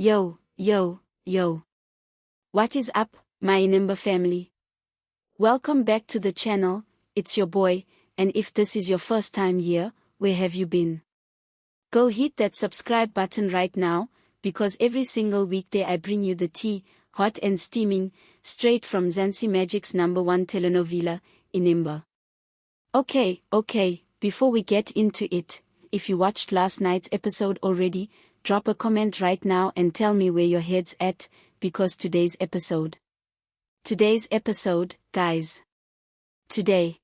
Yo, yo, yo. What is up, my Inimba family? Welcome back to the channel, it's your boy, and if this is your first time here, where have you been? Go hit that subscribe button right now, because every single weekday I bring you the tea, hot and steaming, straight from Mzansi Magic's #1 telenovela, Inimba. Okay, before we get into it, if you watched last night's episode already, drop a comment right now and tell me where your head's at, because today's episode, guys. Today,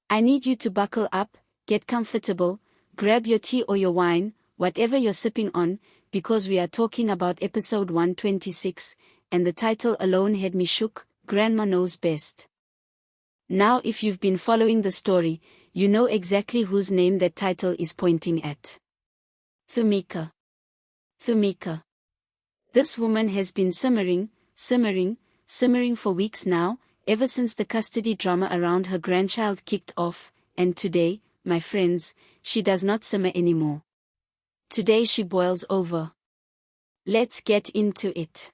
I need you to buckle up, get comfortable, grab your tea or your wine, whatever you're sipping on, because we are talking about episode 126, and the title alone had me shook, Grandma Knows Best. Now if you've been following the story, you know exactly whose name that title is pointing at. Thumeka. This woman has been simmering for weeks now, ever since the custody drama around her grandchild kicked off, and today, my friends, she does not simmer anymore. Today she boils over. Let's get into it.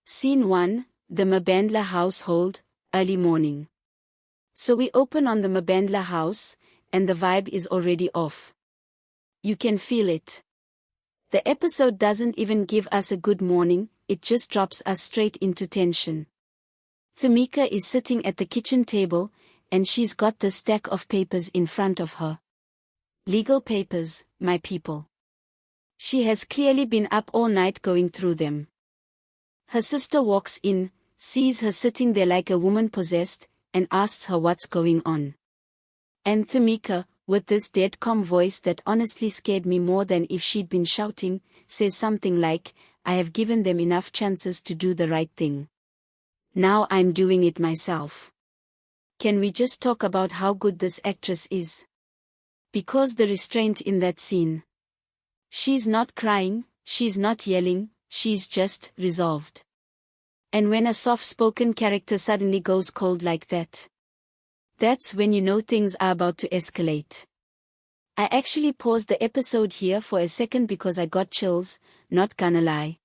Scene 1, the Mabandla household, early morning. So we open on the Mabandla house, and the vibe is already off. You can feel it. The episode doesn't even give us a good morning, it just drops us straight into tension. Thumeka is sitting at the kitchen table, and she's got the stack of papers in front of her. Legal papers, my people. She has clearly been up all night going through them. Her sister walks in, sees her sitting there like a woman possessed, and asks her what's going on. And Thumeka, with this dead calm voice that honestly scared me more than if she'd been shouting, says something like, I have given them enough chances to do the right thing. Now I'm doing it myself. Can we just talk about how good this actress is? Because the restraint in that scene. She's not crying, she's not yelling, she's just resolved. And when a soft-spoken character suddenly goes cold like that, that's when you know things are about to escalate. I actually paused the episode here for a second because I got chills, not gonna lie.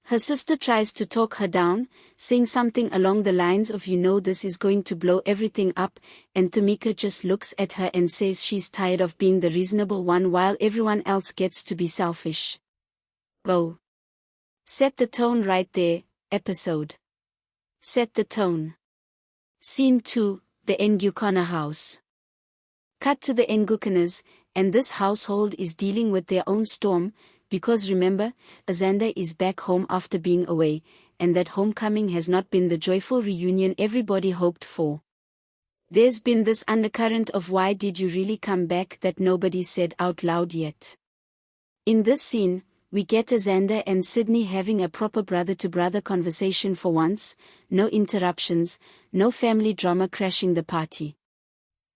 Her sister tries to talk her down, saying something along the lines of this is going to blow everything up, and Thumeka just looks at her and says she's tired of being the reasonable one while everyone else gets to be selfish. Whoa. Set the tone right there, episode. Set the tone. Scene 2. The Ngukana house. Cut to the Ngukanas, and this household is dealing with their own storm, because remember, Azanda is back home after being away, and that homecoming has not been the joyful reunion everybody hoped for. There's been this undercurrent of why did you really come back that nobody said out loud yet. In this scene, we get Azanda and Sydney having a proper brother-to-brother conversation for once, no interruptions, no family drama crashing the party.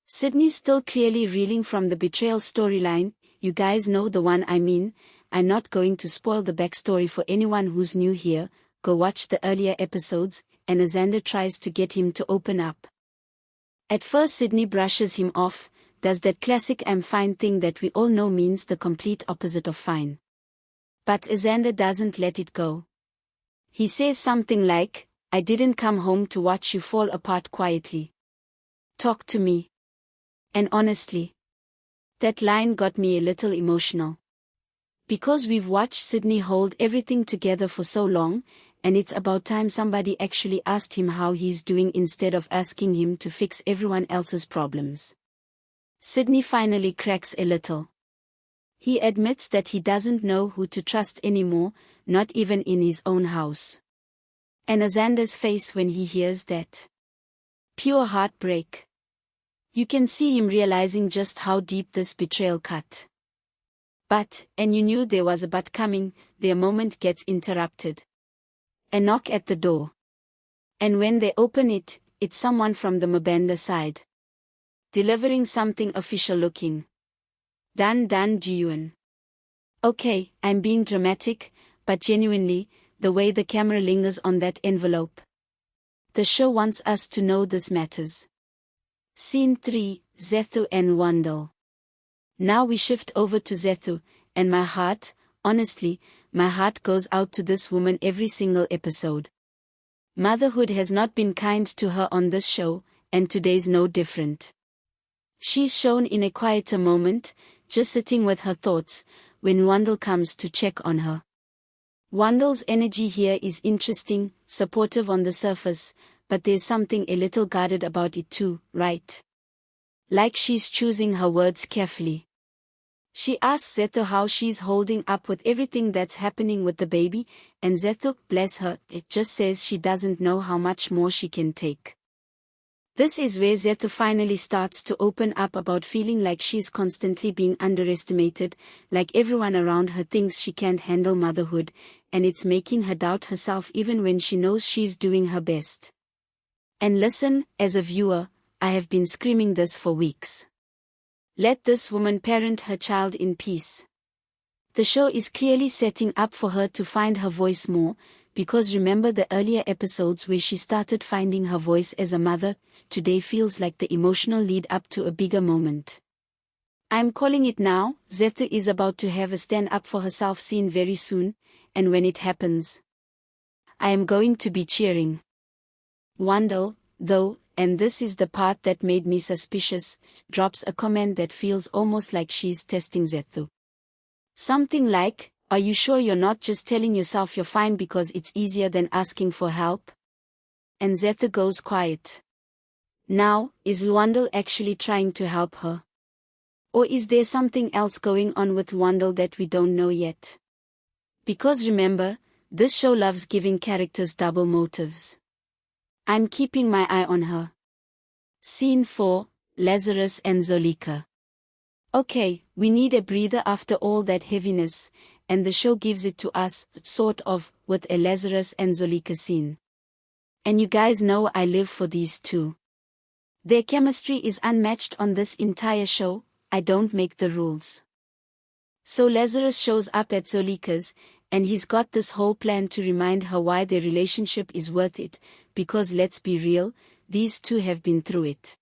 Sydney's still clearly reeling from the betrayal storyline, you guys know the one I mean. I'm not going to spoil the backstory for anyone who's new here, go watch the earlier episodes, and Azanda tries to get him to open up. At first Sydney brushes him off, does that classic I'm fine thing that we all know means the complete opposite of fine. But Azanda doesn't let it go. He says something like, I didn't come home to watch you fall apart quietly. Talk to me. And honestly, that line got me a little emotional. Because we've watched Sydney hold everything together for so long, and it's about time somebody actually asked him how he's doing instead of asking him to fix everyone else's problems. Sydney finally cracks a little. He admits that he doesn't know who to trust anymore, not even in his own house. And Azanda's face when he hears that. Pure heartbreak. You can see him realizing just how deep this betrayal cut. But, and you knew there was a but coming, their moment gets interrupted. A knock at the door. And when they open it, it's someone from the Mabandla side. Delivering something official looking. Dan Jiyuan. Okay, I'm being dramatic, but genuinely, the way the camera lingers on that envelope. The show wants us to know this matters. Scene 3, Zethu and Wandel. Now we shift over to Zethu, and my heart, honestly, my heart goes out to this woman every single episode. Motherhood has not been kind to her on this show, and today's no different. She's shown in a quieter moment, just sitting with her thoughts, when Wandel comes to check on her. Wandel's energy here is interesting, supportive on the surface, but there's something a little guarded about it too, right? Like she's choosing her words carefully. She asks Zethu how she's holding up with everything that's happening with the baby, and Zethu, bless her, it just says she doesn't know how much more she can take. This is where Zethu finally starts to open up about feeling like she's constantly being underestimated, like everyone around her thinks she can't handle motherhood, and it's making her doubt herself even when she knows she's doing her best. And listen, as a viewer, I have been screaming this for weeks. Let this woman parent her child in peace. The show is clearly setting up for her to find her voice more, because remember the earlier episodes where she started finding her voice as a mother, today feels like the emotional lead up to a bigger moment. I'm calling it now, Zethu is about to have a stand up for herself scene very soon, and when it happens, I am going to be cheering. Wandel, though, and this is the part that made me suspicious, drops a comment that feels almost like she's testing Zethu. Something like, "Are you sure you're not just telling yourself you're fine because it's easier than asking for help?" And Zethu goes quiet. Now, is Wandel actually trying to help her? Or is there something else going on with Wandel that we don't know yet? Because remember, this show loves giving characters double motives. I'm keeping my eye on her. Scene 4, Lazarus and Zolika. Okay, we need a breather after all that heaviness, and the show gives it to us, sort of, with a Lazarus and Zolika scene. And you guys know I live for these two. Their chemistry is unmatched on this entire show, I don't make the rules. So Lazarus shows up at Zolika's, and he's got this whole plan to remind her why their relationship is worth it, because let's be real, these two have been through it.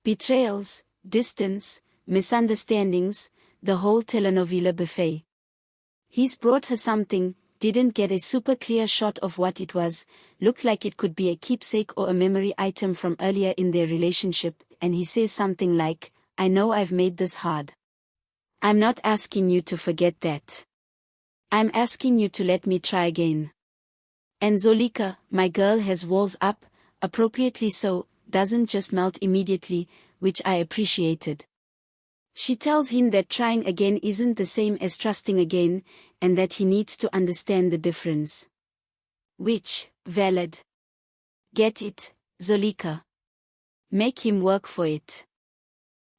Betrayals, distance, misunderstandings, the whole telenovela buffet. He's brought her something, didn't get a super clear shot of what it was, looked like it could be a keepsake or a memory item from earlier in their relationship, and he says something like, "I know I've made this hard. I'm not asking you to forget that. I'm asking you to let me try again." And Zolika, my girl, has walls up, appropriately so, doesn't just melt immediately, which I appreciated. She tells him that trying again isn't the same as trusting again, and that he needs to understand the difference. Which, valid. Get it, Zolika. Make him work for it.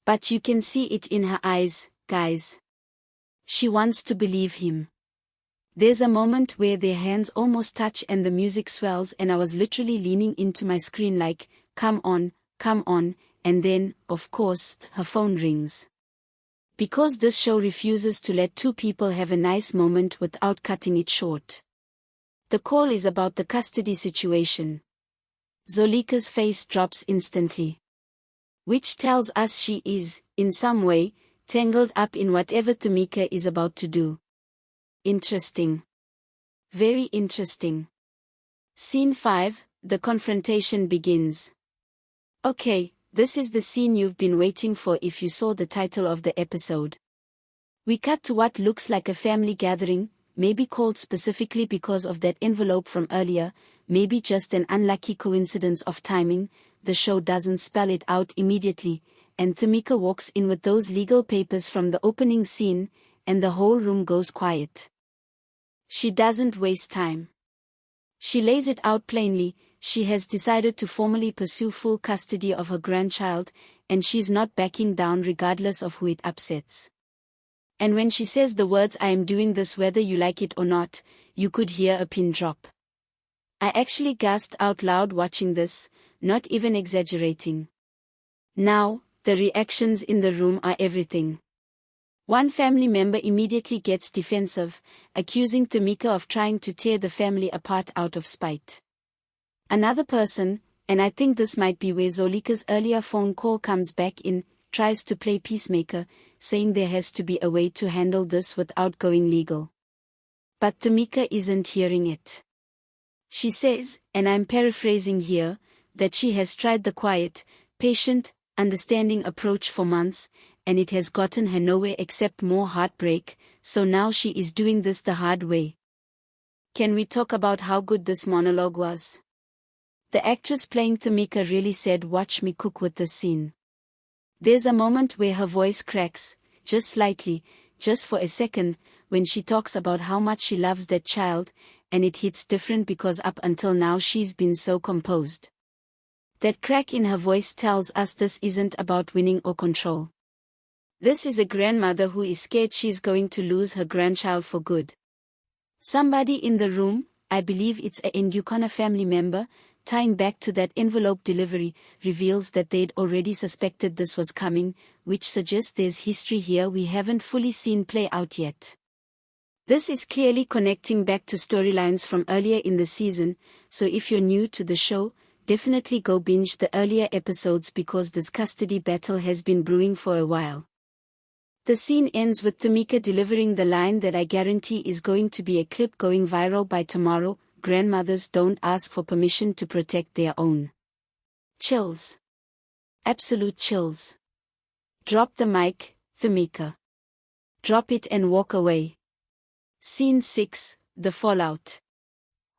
But you can see it in her eyes, guys. She wants to believe him. There's a moment where their hands almost touch and the music swells, and I was literally leaning into my screen like, come on, and then, of course, her phone rings. Because this show refuses to let two people have a nice moment without cutting it short. The call is about the custody situation. Zolika's face drops instantly. Which tells us she is, in some way, tangled up in whatever Thumeka is about to do. Interesting. Very interesting. Scene 5, the confrontation begins. Okay, this is the scene you've been waiting for if you saw the title of the episode. We cut to what looks like a family gathering, maybe called specifically because of that envelope from earlier, maybe just an unlucky coincidence of timing, the show doesn't spell it out immediately, and Thumeka walks in with those legal papers from the opening scene, and the whole room goes quiet. She doesn't waste time. She lays it out plainly, she has decided to formally pursue full custody of her grandchild, and she's not backing down regardless of who it upsets. And when she says the words "I am doing this whether you like it or not," you could hear a pin drop. I actually gasped out loud watching this, not even exaggerating. Now, the reactions in the room are everything. One family member immediately gets defensive, accusing Thumeka of trying to tear the family apart out of spite. Another person, and I think this might be where Zolika's earlier phone call comes back in, tries to play peacemaker, saying there has to be a way to handle this without going legal. But Thumeka isn't hearing it. She says, and I'm paraphrasing here, that she has tried the quiet, patient, understanding approach for months, and it has gotten her nowhere except more heartbreak, so now she is doing this the hard way. Can we talk about how good this monologue was? The actress playing Thumeka really said watch me cook with this scene. There's a moment where her voice cracks, just slightly, just for a second, when she talks about how much she loves that child, and it hits different because up until now she's been so composed. That crack in her voice tells us this isn't about winning or control. This is a grandmother who is scared she's going to lose her grandchild for good. Somebody in the room, I believe it's a Ndukona family member, tying back to that envelope delivery, reveals that they'd already suspected this was coming, which suggests there's history here we haven't fully seen play out yet. This is clearly connecting back to storylines from earlier in the season, so if you're new to the show, definitely go binge the earlier episodes because this custody battle has been brewing for a while. The scene ends with Thumeka delivering the line that I guarantee is going to be a clip going viral by tomorrow: grandmothers don't ask for permission to protect their own. Chills. Absolute chills. Drop the mic, Thumeka. Drop it and walk away. Scene 6, The Fallout.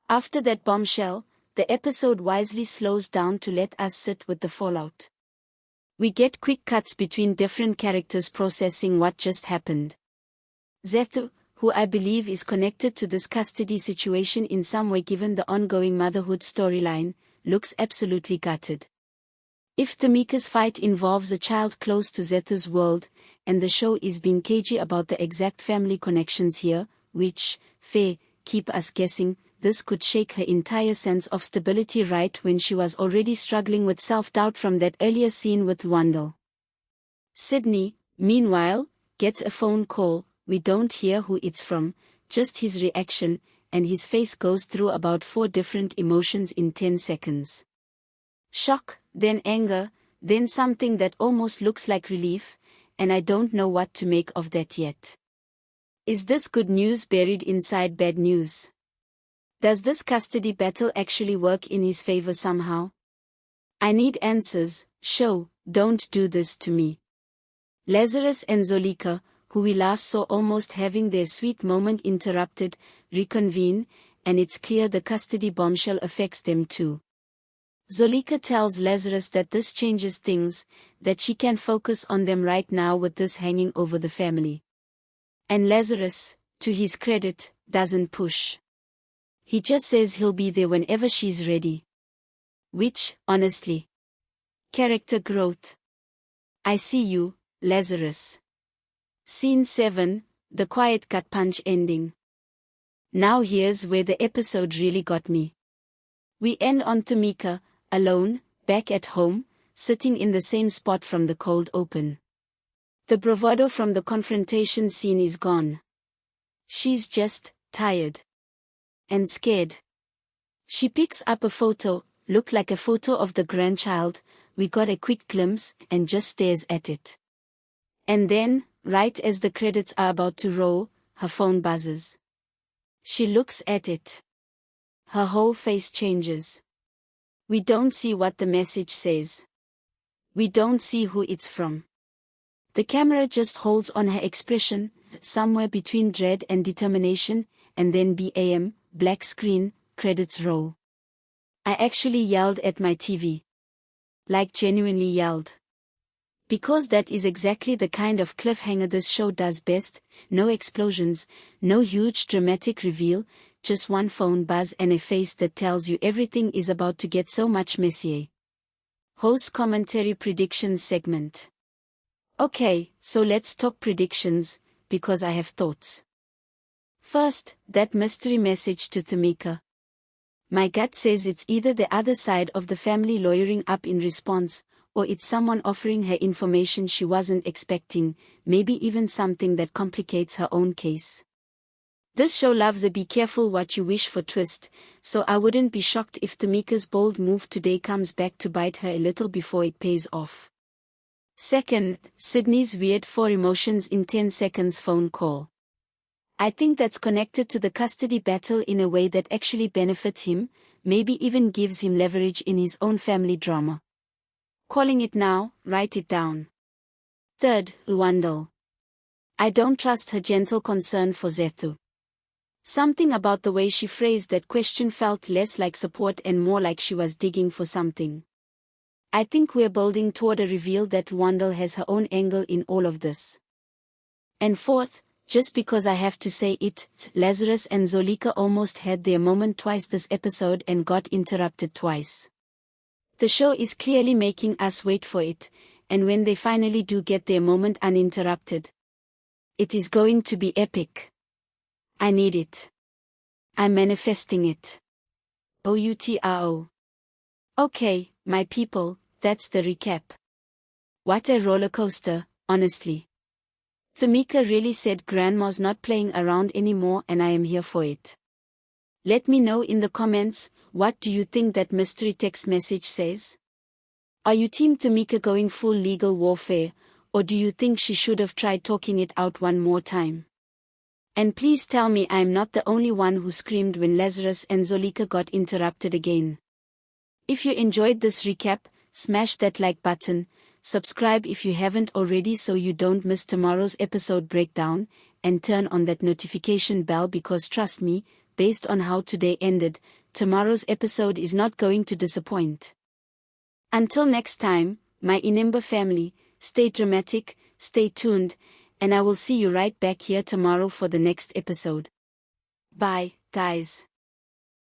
After that bombshell, the episode wisely slows down to let us sit with the fallout. We get quick cuts between different characters processing what just happened. Zethu, who I believe is connected to this custody situation in some way given the ongoing motherhood storyline, looks absolutely gutted. If Thumeka's fight involves a child close to Zethu's world, and the show is being cagey about the exact family connections here, which, keep us guessing, this could shake her entire sense of stability right when she was already struggling with self-doubt from that earlier scene with Wandel. Sydney, meanwhile, gets a phone call. We don't hear who it's from, just his reaction, and his face goes through about 4 different emotions in 10 seconds. Shock, then anger, then something that almost looks like relief, and I don't know what to make of that yet. Is this good news buried inside bad news? Does this custody battle actually work in his favor somehow? I need answers. Show, don't do this to me. Lazarus and Zolika, who we last saw almost having their sweet moment interrupted, reconvene, and it's clear the custody bombshell affects them too. Zolika tells Lazarus that this changes things, that she can focus on them right now with this hanging over the family. And Lazarus, to his credit, doesn't push. He just says he'll be there whenever she's ready. Which, honestly, character growth. I see you, Lazarus. Scene 7, The Quiet Gut Punch ending. Now here's where the episode really got me. We end on Thumeka, alone, back at home, sitting in the same spot from the cold open. The bravado from the confrontation scene is gone. She's just tired. And scared. She picks up a photo, looked like a photo of the grandchild. We got a quick glimpse, and just stares at it. And then, right as the credits are about to roll, her phone buzzes. She looks at it. Her whole face changes. We don't see what the message says. We don't see who it's from. The camera just holds on her expression, somewhere between dread and determination, and then BAM, black screen, credits roll. I actually yelled at my TV. Like genuinely yelled. Because that is exactly the kind of cliffhanger this show does best. No explosions, no huge dramatic reveal, just one phone buzz and a face that tells you everything is about to get so much messier. Host commentary predictions segment. Okay, so let's talk predictions, because I have thoughts. First, that mystery message to Thumeka. My gut says it's either the other side of the family lawyering up in response, or it's someone offering her information she wasn't expecting, maybe even something that complicates her own case. This show loves a be careful what you wish for twist, so I wouldn't be shocked if Thumeka's bold move today comes back to bite her a little before it pays off. Second, Sydney's weird 4 emotions in 10 seconds phone call. I think that's connected to the custody battle in a way that actually benefits him, maybe even gives him leverage in his own family drama. Calling it now, write it down. Third, Lwandle. I don't trust her gentle concern for Zethu. Something about the way she phrased that question felt less like support and more like she was digging for something. I think we're building toward a reveal that Lwandle has her own angle in all of this. And fourth, just because I have to say it, Lazarus and Zolika almost had their moment twice this episode and got interrupted twice. The show is clearly making us wait for it, and when they finally do get their moment uninterrupted, it is going to be epic. I need it. I'm manifesting it. OUTRO. Okay, my people, that's the recap. What a roller coaster, honestly. Thumeka really said Grandma's not playing around anymore and I am here for it. Let me know in the comments, what do you think that mystery text message says? Are you Team Thumeka going full legal warfare, or do you think she should have tried talking it out one more time? And please tell me I'm not the only one who screamed when Lazarus and Zolika got interrupted again. If you enjoyed this recap, smash that like button, subscribe if you haven't already so you don't miss tomorrow's episode breakdown, and turn on that notification bell because trust me, based on how today ended, tomorrow's episode is not going to disappoint. Until next time, my Inimba family, stay dramatic, stay tuned, and I will see you right back here tomorrow for the next episode. Bye, guys.